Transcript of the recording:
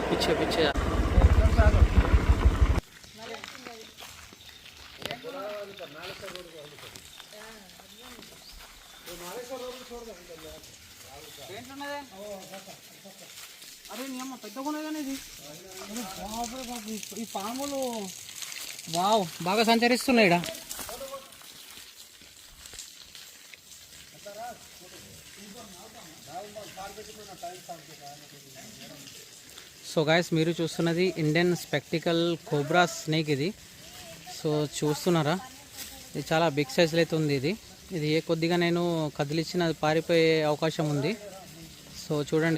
पीछे पीछे అరే నీ అమ్మ పెద్దగా ఇది ఈ పాములు వావ్ బాగా సంచరిస్తున్నాయి ఇక్కడ. సో గాయస్ మీరు చూస్తున్నది ఇండియన్ స్పెక్టికల్ కోబ్రా స్నేక్ ఇది. సో చూస్తున్నారా, ఇది చాలా బిగ్ సైజ్లో అయితే ఉంది. ఇది ఏ కొద్దిగా నేను కదిలిచ్చిన పారిపోయే అవకాశం ఉంది. సో చూడండి.